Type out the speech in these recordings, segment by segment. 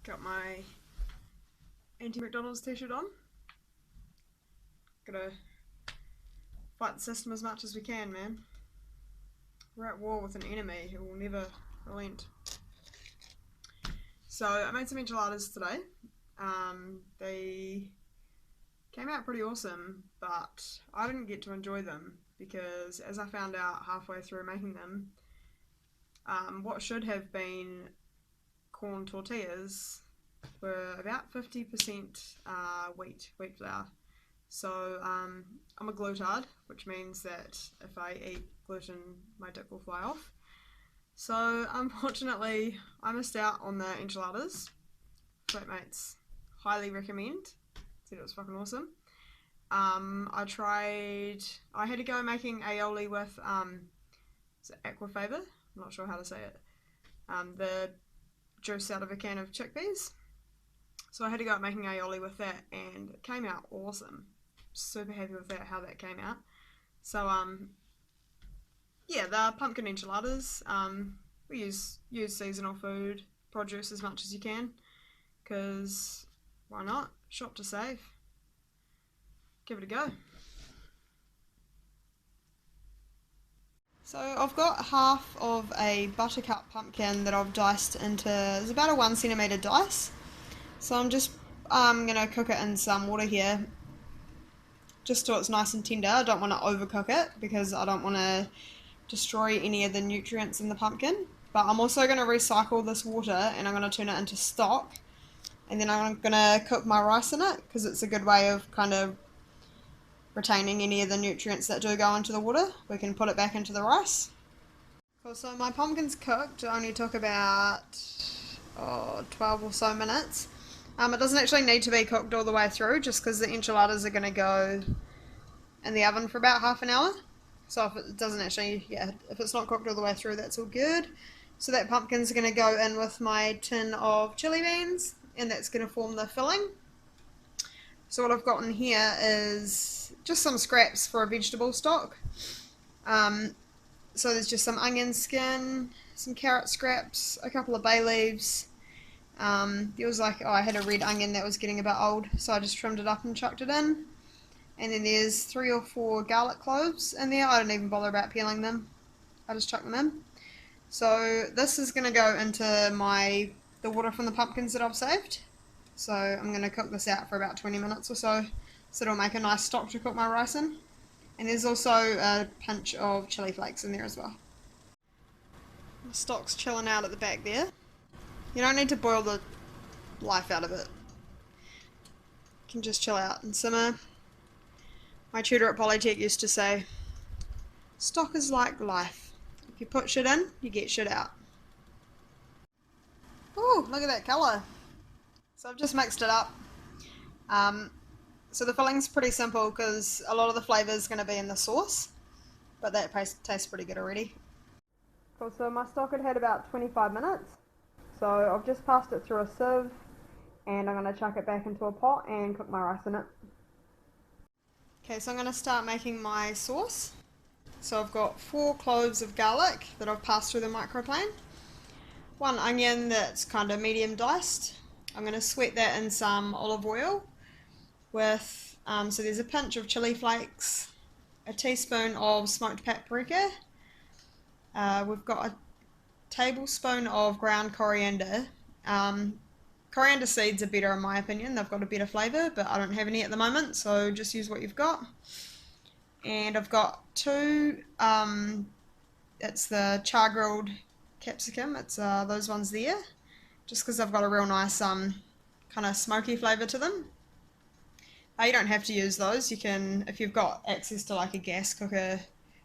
Got my anti-McDonald's t-shirt on. Gotta fight the system as much as we can, man. We're at war with an enemy who will never relent. So I made some enchiladas today. They came out pretty awesome, but I didn't get to enjoy them because, as I found out halfway through making them, what should have been corn tortillas were about 50% wheat flour. So I'm a glutard, which means that if I eat gluten, my dick will fly off. So unfortunately, I missed out on the enchiladas. Flatmates, highly recommend. Said it was fucking awesome. I had to go making aioli with is it aquafaba? I'm not sure how to say it. The juice out of a can of chickpeas. So I had to go out making aioli with that, and it came out awesome. Super happy with that, how that came out. So yeah, the pumpkin enchiladas. We use seasonal food, produce as much as you can, because why not? Shop to save. Give it a go. So I've got half of a buttercup pumpkin that I've diced into, it's about a 1 centimetre dice. So I'm just going to cook it in some water here, just so it's nice and tender. I don't want to overcook it because I don't want to destroy any of the nutrients in the pumpkin. But I'm also going to recycle this water and I'm going to turn it into stock. And then I'm going to cook my rice in it because it's a good way of kind of retaining any of the nutrients that do go into the water. We can put it back into the rice. Cool, so my pumpkin's cooked. It only took about 12 or so minutes. It doesn't actually need to be cooked all the way through, just because the enchiladas are going to go in the oven for about half an hour. So if it doesn't actually, if it's not cooked all the way through, that's all good. So that pumpkin's going to go in with my tin of chili beans, and that's going to form the filling. So what I've got in here is just some scraps for a vegetable stock. So there's just some onion skin, some carrot scraps, a couple of bay leaves. There was I had a red onion that was getting a bit old, so I just trimmed it up and chucked it in. And then there's 3 or 4 garlic cloves in there. I don't even bother about peeling them. I just chuck them in. So this is going to go into the water from the pumpkins that I've saved. So I'm going to cook this out for about 20 minutes or so it'll make a nice stock to cook my rice in. And there's also a pinch of chili flakes in there as well. The stock's chilling out at the back there. You don't need to boil the life out of it. You can just chill out and simmer. My tutor at Polytech used to say, stock is like life. If you put shit in, you get shit out. Oh, look at that colour. So I've just mixed it up. So the filling's pretty simple because a lot of the flavour is going to be in the sauce, but that tastes pretty good already. Cool, so my stock had about 25 minutes. So I've just passed it through a sieve and I'm going to chuck it back into a pot and cook my rice in it. Okay, so I'm going to start making my sauce. So I've got 4 cloves of garlic that I've passed through the microplane, 1 onion that's kind of medium diced. I'm going to sweat that in some olive oil with, so there's a pinch of chili flakes, a teaspoon of smoked paprika, we've got a tablespoon of ground coriander. Coriander seeds are better in my opinion, they've got a better flavour, but I don't have any at the moment, so just use what you've got. And I've got 2, it's the chargrilled capsicum, it's those ones there, just because they've got a real nice kind of smoky flavour to them. You don't have to use those, you can, if you've got access to like a gas cooker,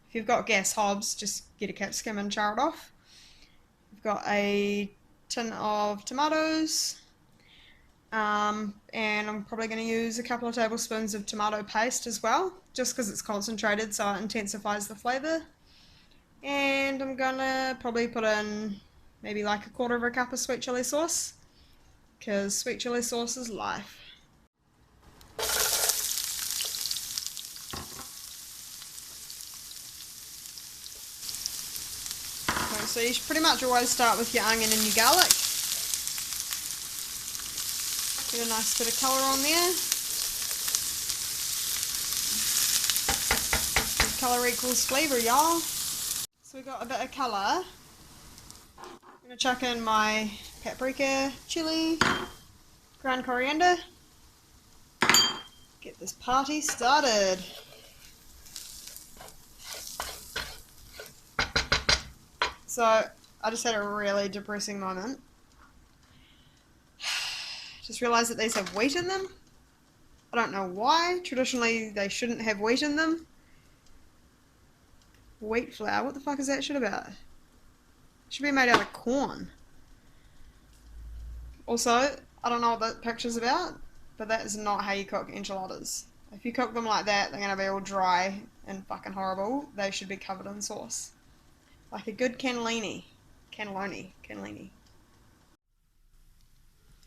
if you've got gas hobs, just get a capsicum and char it off. We've got a tin of tomatoes, and I'm probably going to use a couple of tablespoons of tomato paste as well, just because it's concentrated so it intensifies the flavour. And I'm going to probably put in maybe like 1/4 cup of sweet chilli sauce, because sweet chilli sauce is life. So you should pretty much always start with your onion and your garlic. Get a nice bit of colour on there. Colour equals flavour, y'all. So we got a bit of colour. I'm going to chuck in my paprika, chilli, ground coriander. Get this party started. So I just had a really depressing moment. Just realised that these have wheat in them. I don't know why. Traditionally they shouldn't have wheat in them. Wheat flour, what the fuck is that shit about? It should be made out of corn. Also, I don't know what that picture's about, but that is not how you cook enchiladas. If you cook them like that, they're going to be all dry and fucking horrible. They should be covered in sauce. Like a good cannellini. Cannelloni.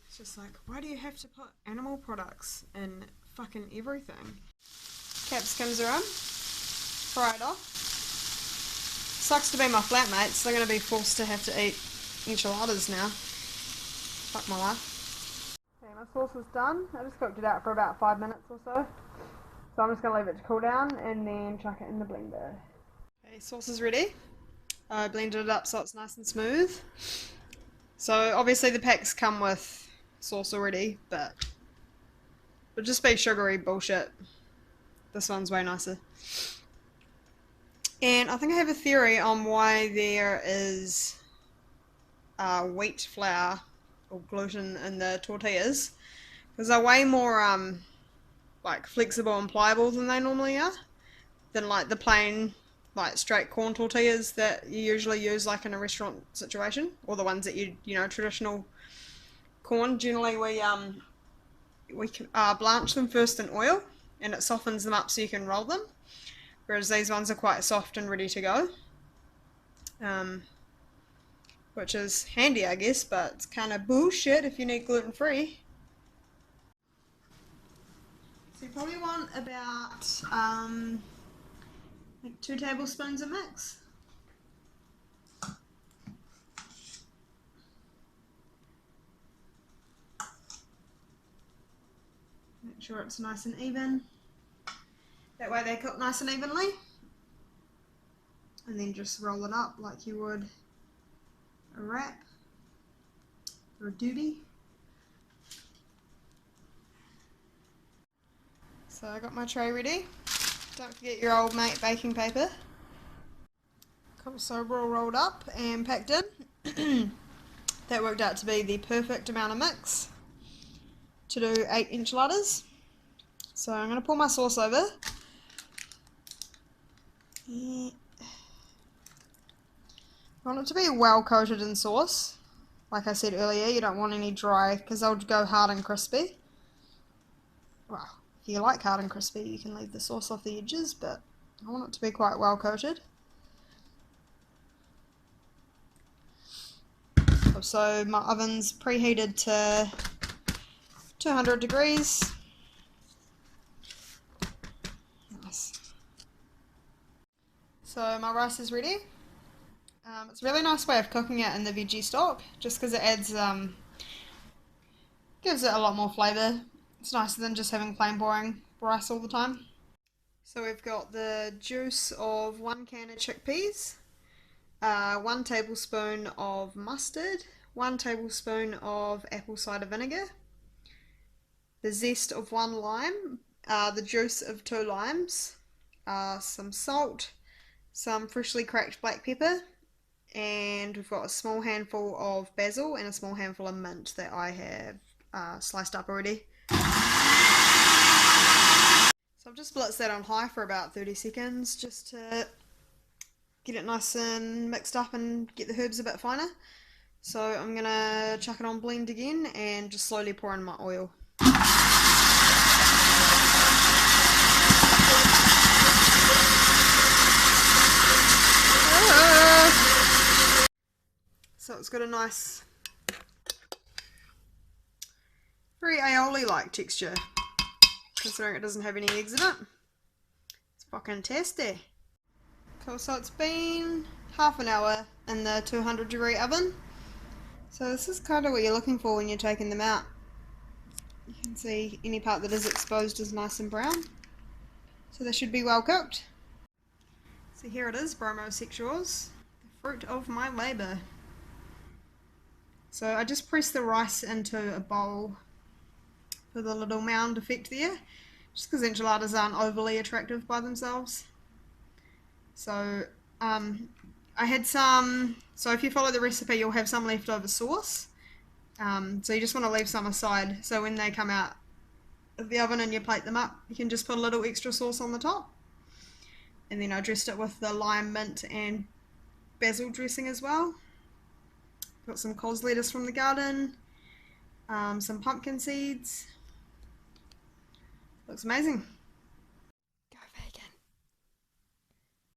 It's just like, why do you have to put animal products in fucking everything? Capsicums are in. Fry it off. Sucks to be my flatmates. They're going to be forced to have to eat enchiladas now. Fuck my life. Okay, my sauce is done. I just cooked it out for about 5 minutes or so. So I'm just going to leave it to cool down and then chuck it in the blender. Okay, sauce is ready. I blended it up so it's nice and smooth. So obviously the packs come with sauce already, but it'll just be sugary bullshit. This one's way nicer. And I think I have a theory on why there is wheat flour or gluten in the tortillas, because they're way more like flexible and pliable than they normally are, than like the plain like straight corn tortillas that you usually use like in a restaurant situation, or the ones that you know, traditional corn. Generally we blanch them first in oil and it softens them up so you can roll them. Whereas these ones are quite soft and ready to go. Which is handy, I guess, but it's kind of bullshit if you need gluten-free. So you probably want about like 2 tablespoons of mix. Make sure it's nice and even. That way they cook nice and evenly. And then just roll it up like you would a wrap or a doobie. So I got my tray ready. Don't forget your old mate baking paper. Got so all rolled up and packed in. That worked out to be the perfect amount of mix to do 8 enchiladas. So I'm going to pour my sauce over. Yeah. I want it to be well coated in sauce. Like I said earlier, you don't want any dry, because they'll go hard and crispy. Well, if you like hard and crispy, you can leave the sauce off the edges, but I want it to be quite well coated. So my oven's preheated to 200 degrees. Nice. So my rice is ready. It's a really nice way of cooking it in the veggie stock, just because it adds, gives it a lot more flavour. It's nicer than just having plain boring rice all the time. So we've got the juice of 1 can of chickpeas, 1 tablespoon of mustard, 1 tablespoon of apple cider vinegar, the zest of 1 lime, the juice of 2 limes, some salt, some freshly cracked black pepper, and we've got a small handful of basil and a small handful of mint that I have sliced up already. So I've just blitzed that on high for about 30 seconds just to get it nice and mixed up and get the herbs a bit finer. So I'm going to chuck it on blend again and just slowly pour in my oil. So it's got a nice, very aioli-like texture, considering it doesn't have any eggs in it. It's fucking tasty. Cool, so it's been half an hour in the 200-degree oven. So this is kind of what you're looking for when you're taking them out. You can see any part that is exposed is nice and brown. So they should be well cooked. So here it is, bromosexuals, the fruit of my labour. So I just press the rice into a bowl for the little mound effect there, just because enchiladas aren't overly attractive by themselves. So I had some, so if you follow the recipe you'll have some leftover sauce. So you just want to leave some aside, so when they come out of the oven and you plate them up, you can just put a little extra sauce on the top. And then I dressed it with the lime, mint and basil dressing as well. Got some cos lettuce from the garden, some pumpkin seeds. Looks amazing.